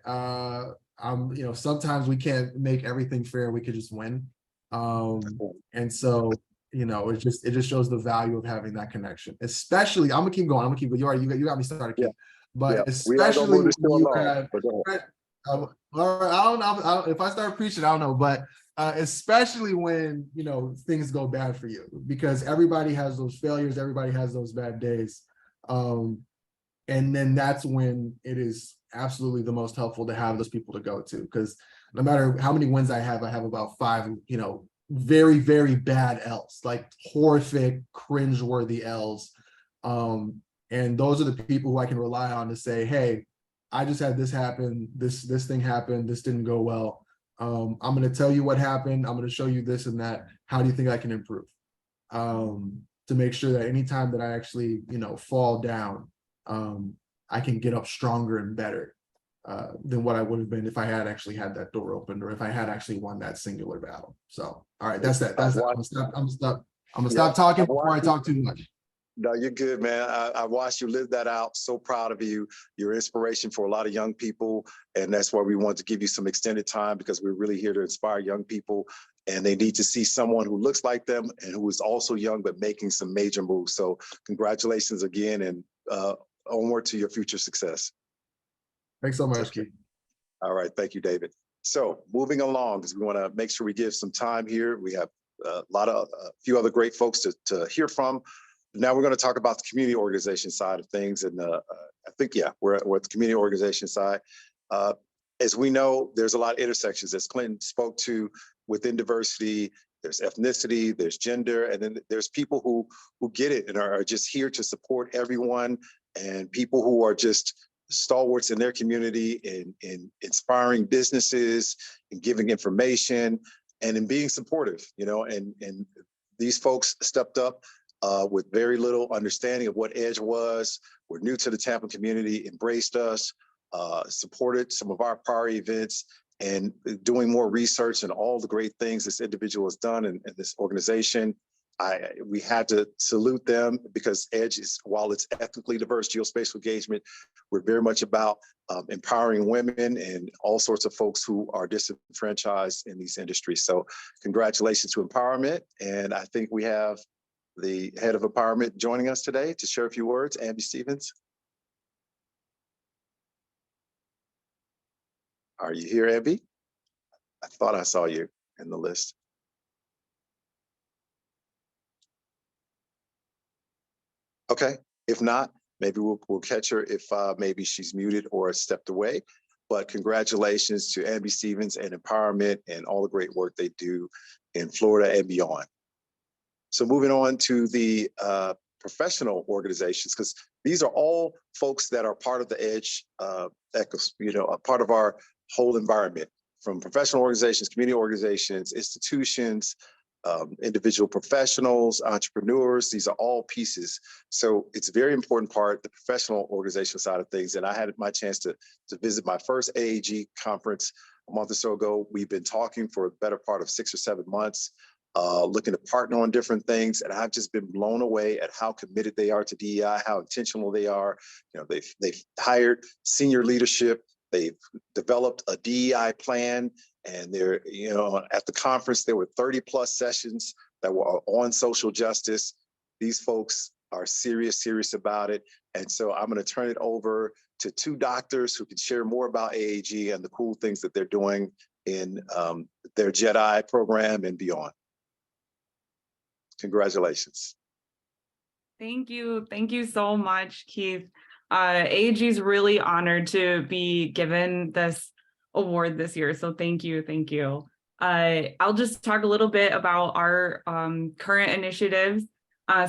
Speaker 4: sometimes we can't make everything fair. We could just win. And so, it just shows the value of having that connection. Especially, I'm gonna keep going. You got me started, Keith. But especially when you have, all right, I don't know if I start preaching, I don't know, but especially when things go bad for you, because everybody has those failures, everybody has those bad days, and then that's when it is absolutely the most helpful to have those people to go to, because no matter how many wins I have about 5 very, very bad L's, like horrific, cringeworthy L's, and those are the people who I can rely on to say, hey, I just had this happen, this thing happened, this didn't go well. I'm going to tell you what happened. I'm going to show you this and that. How do you think I can improve? To make sure that anytime that I actually, fall down, I can get up stronger and better than what I would have been if I had actually had that door opened, or if I had actually won that singular battle. So, all right, that's that. I'm gonna stop talking before I talk too much.
Speaker 1: No, you're good, man. I watched you live that out. So proud of you. You're inspiration for a lot of young people. And that's why we want to give you some extended time, because we're really here to inspire young people. And they need to see someone who looks like them and who is also young, but making some major moves. So congratulations again, and onward to your future success.
Speaker 4: Thanks so much, Keith.
Speaker 1: All right. Thank you, David. So moving along, because we want to make sure we give some time here. We have a few other great folks to hear from. Now we're going to talk about the community organization side of things. And I think, we're at the community organization side. As we know, there's a lot of intersections, as Clinton spoke to, within diversity. there's ethnicity, there's gender, and then there's people who get it and are just here to support everyone, and people who are just stalwarts in their community in inspiring businesses and giving information and in being supportive, and these folks stepped up with very little understanding of what EDGE was. We're new to the Tampa community, embraced us, supported some of our prior events, and doing more research and all the great things this individual has done in this organization. We had to salute them because EDGE is, while it's ethnically diverse geospatial engagement, we're very much about empowering women and all sorts of folks who are disenfranchised in these industries. So congratulations to Empowerment. And I think we have the head of Empowerment joining us today to share a few words, Amby Stevens. Are you here, Amby? I thought I saw you in the list. Okay, if not, maybe we'll catch her if maybe she's muted or stepped away. But congratulations to Amby Stevens and Empowerment and all the great work they do in Florida and beyond. So moving on to the professional organizations, because these are all folks that are part of the EDGE, a part of our whole environment, from professional organizations, community organizations, institutions, individual professionals, entrepreneurs. These are all pieces. So it's a very important part, the professional organizational side of things. And I had my chance to visit my first AAG conference a month or so ago. We've been talking for a better part of 6 or 7 months, looking to partner on different things. And I've just been blown away at how committed they are to DEI, how intentional they are. They've hired senior leadership. They've developed a DEI plan. And they're, at the conference, there were 30+ sessions that were on social justice. These folks are serious about it. And so I'm going to turn it over to 2 doctors who can share more about AAG and the cool things that they're doing in their JEDI program and beyond. Congratulations.
Speaker 5: Thank you. Thank you so much, Keith. AAG is really honored to be given this award this year. So thank you. Thank you. I'll just talk a little bit about our current initiatives.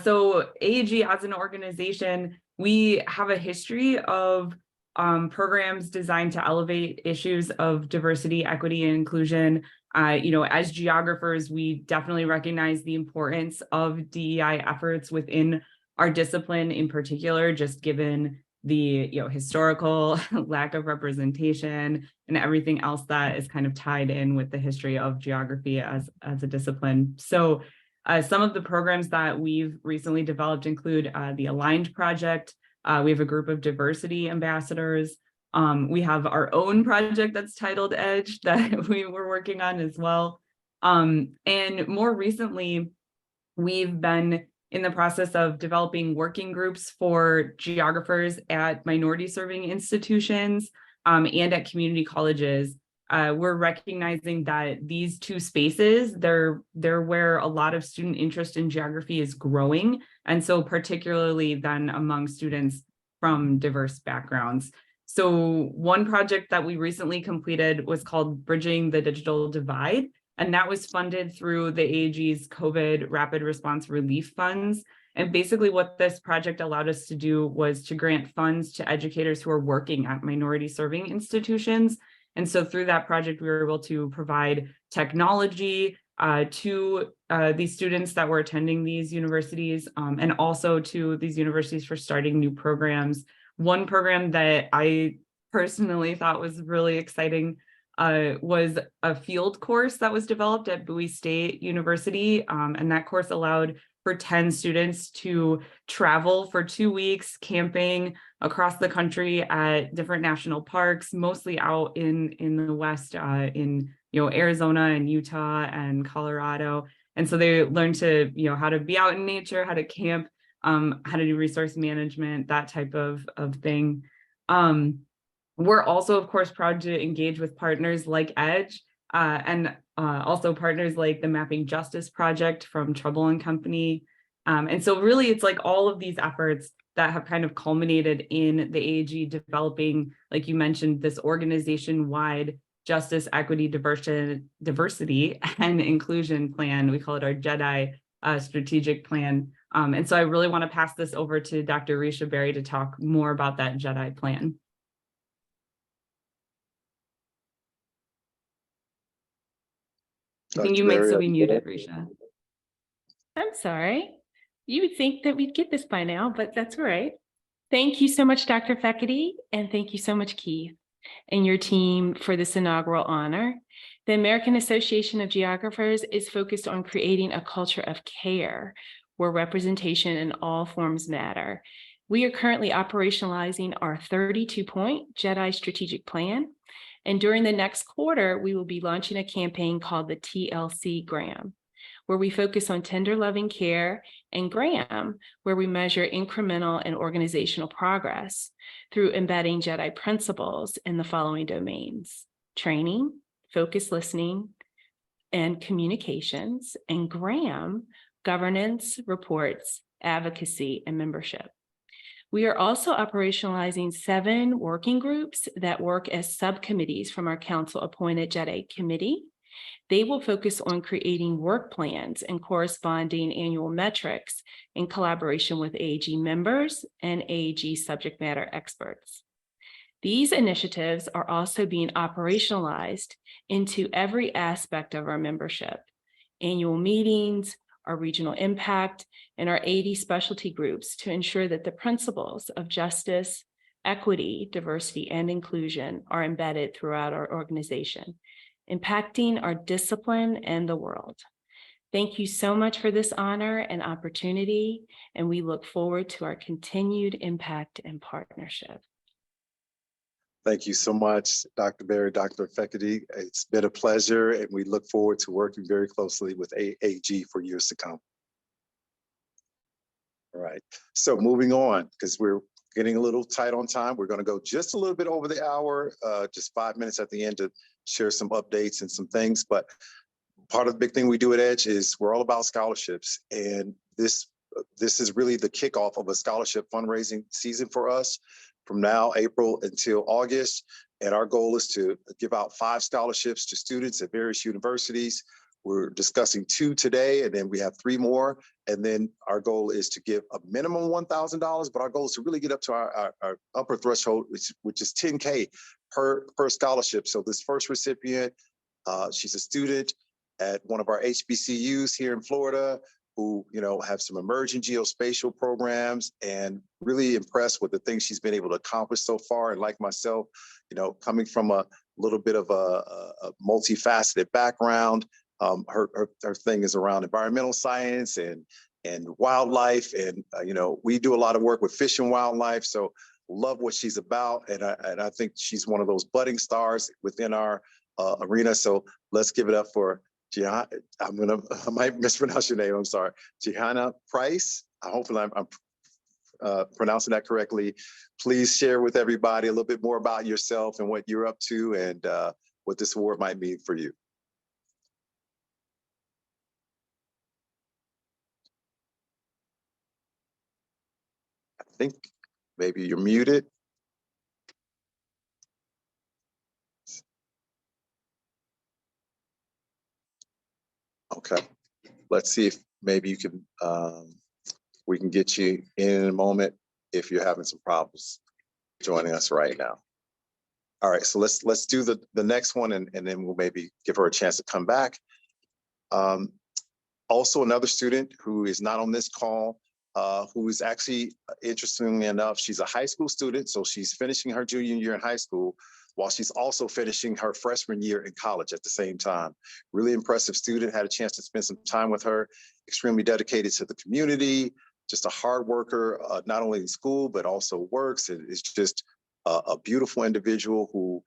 Speaker 5: So AAG as an organization, we have a history of programs designed to elevate issues of diversity, equity, and inclusion. As geographers, we definitely recognize the importance of DEI efforts within our discipline in particular, just given the historical lack of representation and everything else that is kind of tied in with the history of geography as a discipline. So some of the programs that we've recently developed include the Aligned Project. We have a group of diversity ambassadors. We have our own project that's titled EDGE that we were working on as well. And more recently, we've been in the process of developing working groups for geographers at minority serving institutions and at community colleges. We're recognizing that these 2 spaces, they're where a lot of student interest in geography is growing. And so particularly then among students from diverse backgrounds. So one project that we recently completed was called Bridging the Digital Divide. And that was funded through the AAG's COVID Rapid Response Relief Funds. And basically what this project allowed us to do was to grant funds to educators who are working at minority serving institutions. And so through that project, we were able to provide technology to these students that were attending these universities and also to these universities for starting new programs. One program that I personally thought was really exciting was a field course that was developed at Bowie State University. And that course allowed for 10 students to travel for 2 weeks camping across the country at different national parks, mostly out in the West, in Arizona and Utah and Colorado. And so they learned to, how to be out in nature, how to camp, how to do resource management, that type of thing. We're also, of course, proud to engage with partners like EDGE and also partners like the Mapping Justice Project from Trouble and Company. And so really, it's like all of these efforts that have kind of culminated in the AAG developing, like you mentioned, this organization-wide Justice, Equity, Diversity, and Inclusion Plan. We call it our JEDI strategic plan. And so I really want to pass this over to Dr. Risha Berry to talk more about that JEDI plan. I think you might still be muted, Risha.
Speaker 6: I'm sorry. You would think that we'd get this by now, but that's all right. Thank you so much, Dr. Feckety, and thank you so much, Keith, and your team for this inaugural honor. The American Association of Geographers is focused on creating a culture of care where representation in all forms matter. We are currently operationalizing our 32-point JEDI strategic plan. And during the next quarter, we will be launching a campaign called the TLC Gram, where we focus on tender loving care, and Gram, where we measure incremental and organizational progress through embedding JEDI principles in the following domains: training, focused listening, and communications, and Gram, governance, reports, advocacy, and membership. We are also operationalizing 7 working groups that work as subcommittees from our council-appointed JEDI committee. They will focus on creating work plans and corresponding annual metrics in collaboration with AAG members and AAG subject matter experts. These initiatives are also being operationalized into every aspect of our membership: annual meetings, our regional impact, and our 80 specialty groups, to ensure that the principles of justice, equity, diversity, and inclusion are embedded throughout our organization, impacting our discipline and the world. Thank you so much for this honor and opportunity, and we look forward to our continued impact and partnership.
Speaker 1: Thank you so much, Dr. Berry, Dr. Feckety. It's been a pleasure, and we look forward to working very closely with AAG for years to come. All right, so moving on, because we're getting a little tight on time. We're going to go just a little bit over the hour, just 5 minutes at the end to share some updates and some things. But part of the big thing we do at EDGE is we're all about scholarships. And this is really the kickoff of a scholarship fundraising season for us from now, April until August. And our goal is to give out 5 scholarships to students at various universities. We're discussing 2 today, and then we have 3 more. And then our goal is to give a minimum $1,000, but our goal is to really get up to our upper threshold, which is $10K per scholarship. So this first recipient, she's a student at one of our HBCUs here in Florida, who have some emerging geospatial programs, and really impressed with the things she's been able to accomplish so far. And like myself, coming from a little bit of a multifaceted background, her thing is around environmental science and wildlife, and we do a lot of work with fish and wildlife. So love what she's about, and I think she's one of those budding stars within our arena. So let's give it up for I might mispronounce your name. I'm sorry, Gianna Price. Hopefully I'm pronouncing that correctly. Please share with everybody a little bit more about yourself and what you're up to, and what this award might mean for you. I think maybe you're muted. Okay, let's see if maybe you can, we can get you in a moment if you're having some problems joining us right now. All right, so let's do the next one, and then we'll maybe give her a chance to come back. Also, another student who is not on this call, who is actually, interestingly enough, she's a high school student, so she's finishing her junior year in high school, while she's also finishing her freshman year in college at the same time. Really impressive student, had a chance to spend some time with her, extremely dedicated to the community, just a hard worker, not only in school, but also works. And is just a beautiful individual who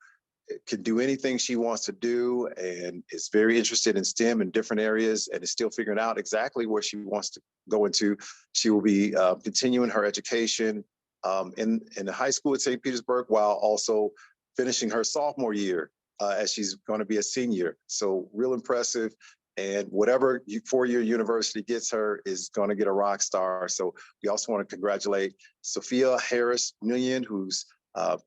Speaker 1: can do anything she wants to do, and is very interested in STEM in different areas, and is still figuring out exactly where she wants to go into. She will be continuing her education in the high school at St. Petersburg, while also finishing her sophomore year as she's going to be a senior. So real impressive. And whatever 4-year university gets her is going to get a rock star. So we also want to congratulate Sophia Harris Nguyen, who's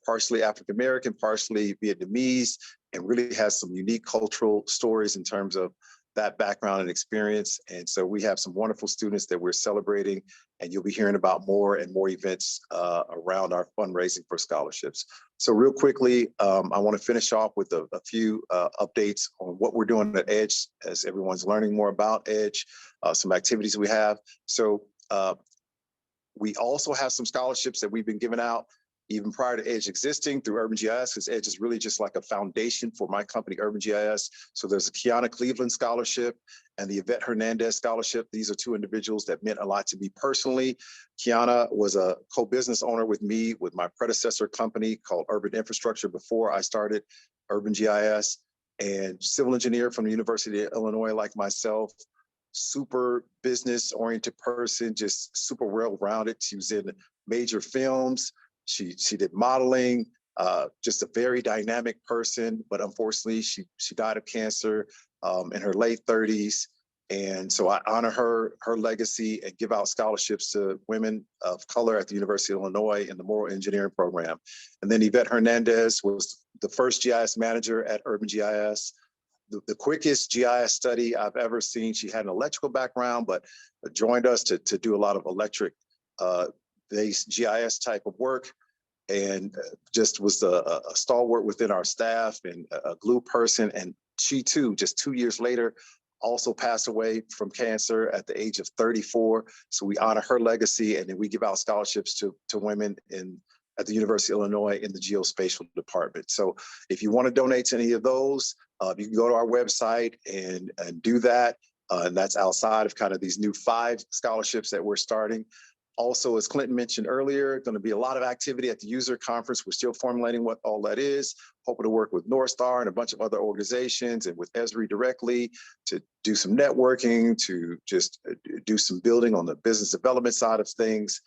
Speaker 1: partially African-American, partially Vietnamese, and really has some unique cultural stories in terms of that background and experience. And so we have some wonderful students that we're celebrating, and you'll be hearing about more and more events around our fundraising for scholarships. So real quickly, I want to finish off with a few updates on what we're doing at EDGE as everyone's learning more about EDGE, some activities we have. So we also have some scholarships that we've been giving out even prior to EDGE existing through UrbanGIS, because EDGE is really just like a foundation for my company, UrbanGIS. So there's a Kiana Cleveland Scholarship and the Yvette Hernandez Scholarship. These are two individuals that meant a lot to me personally. Kiana was a co-business owner with me with my predecessor company called Urban Infrastructure before I started UrbanGIS, and civil engineer from the University of Illinois like myself. Super business oriented person, just super well-rounded. She was in major films. She did modeling, just a very dynamic person, but unfortunately she died of cancer in her late 30s. And so I honor her legacy and give out scholarships to women of color at the University of Illinois in the Moral Engineering program. And then Yvette Hernandez was the first GIS manager at UrbanGIS. The quickest GIS study I've ever seen. She had an electrical background, but joined us to do a lot of electric based GIS type of work, and just was a stalwart within our staff and a glue person. And she too, just 2 years later, also passed away from cancer at the age of 34. So we honor her legacy, and then we give out scholarships to women at the University of Illinois in the geospatial department. So if you want to donate to any of those, you can go to our website and do that. And that's outside of kind of these new 5 scholarships that we're starting. Also, as Clinton mentioned earlier, going to be a lot of activity at the user conference. We're still formulating what all that is. Hoping to work with North Star and a bunch of other organizations and with Esri directly to do some networking, to just do some building on the business development side of things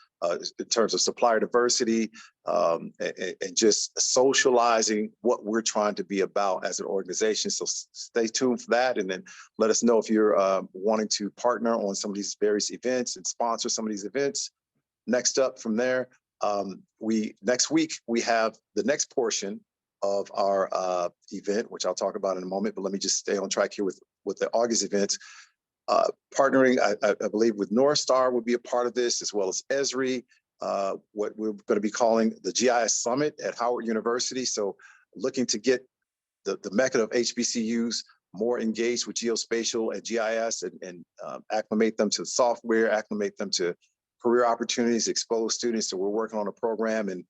Speaker 1: in terms of supplier diversity, and just socializing what we're trying to be about as an organization. So stay tuned for that, and then let us know if you're wanting to partner on some of these various events and sponsor some of these events. Next up from there, next week we have the next portion of our event, which I'll talk about in a moment, but let me just stay on track here with the August events. Partnering, I believe, with North Star would be a part of this, as well as Esri, what we're going to be calling the GIS Summit at Howard University. So looking to get the mecca of HBCUs more engaged with geospatial and GIS, and acclimate them to software, acclimate them to career opportunities, expose students. So we're working on a program, and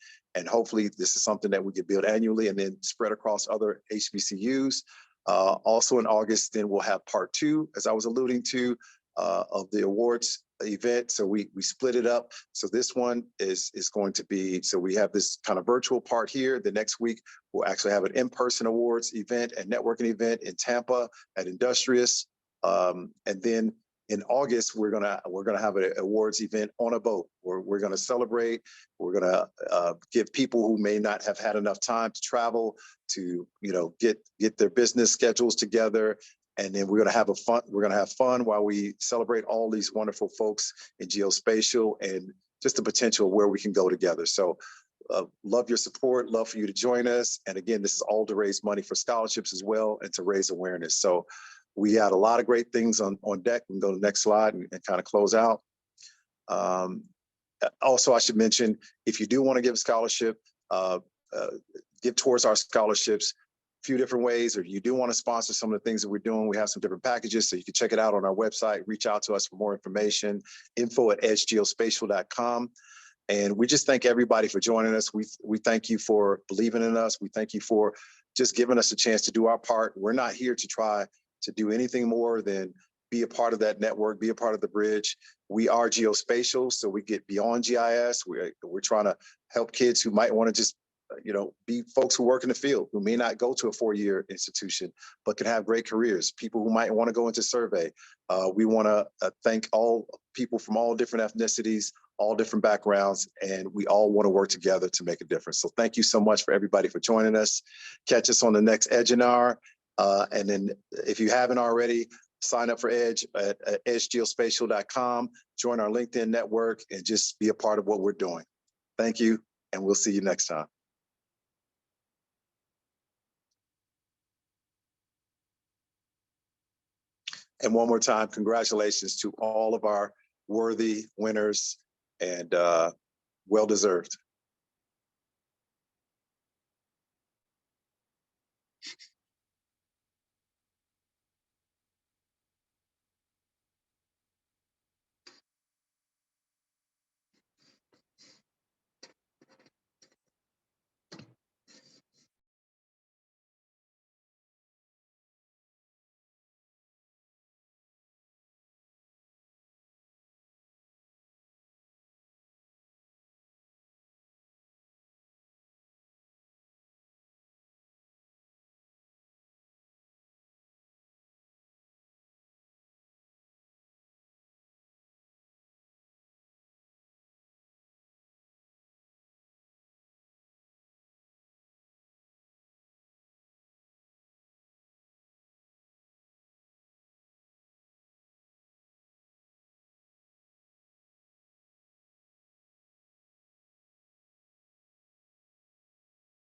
Speaker 1: hopefully this is something that we could build annually and then spread across other HBCUs. Also in August, then we'll have part 2, as I was alluding to, of the awards event. So we split it up. So this one is going to be, so we have this kind of virtual part here. The next week, we'll actually have an in-person awards event and networking event in Tampa at Industrious. And then in August, we're gonna have an awards event on a boat. We're gonna celebrate. We're gonna give people who may not have had enough time to travel to, get their business schedules together, and then we're gonna have fun while we celebrate all these wonderful folks in geospatial and just the potential where we can go together. So love your support, love for you to join us. And again, this is all to raise money for scholarships as well and to raise awareness. So we had a lot of great things on deck. We can go to the next slide and kind of close out. Also, I should mention, if you do want to give a scholarship, give towards our scholarships a few different ways, or you do want to sponsor some of the things that we're doing, we have some different packages, so you can check it out on our website. Reach out to us for more information, info@edgegeospatial.com. And we just thank everybody for joining us. We thank you for believing in us. We thank you for just giving us a chance to do our part. We're not here to try to do anything more than be a part of that network, be a part of the bridge. We are geospatial, so we get beyond GIS. We're trying to help kids who might want to just, be folks who work in the field, who may not go to a 4-year institution, but can have great careers. People who might want to go into survey. We want to thank all people from all different ethnicities, all different backgrounds, and we all want to work together to make a difference. So thank you so much for everybody for joining us. Catch us on the next EDGE-inar. And then if you haven't already, sign up for EDGE at edgegeospatial.com, join our LinkedIn network, and just be a part of what we're doing. Thank you, and we'll see you next time. And one more time, congratulations to all of our worthy winners, and well-deserved.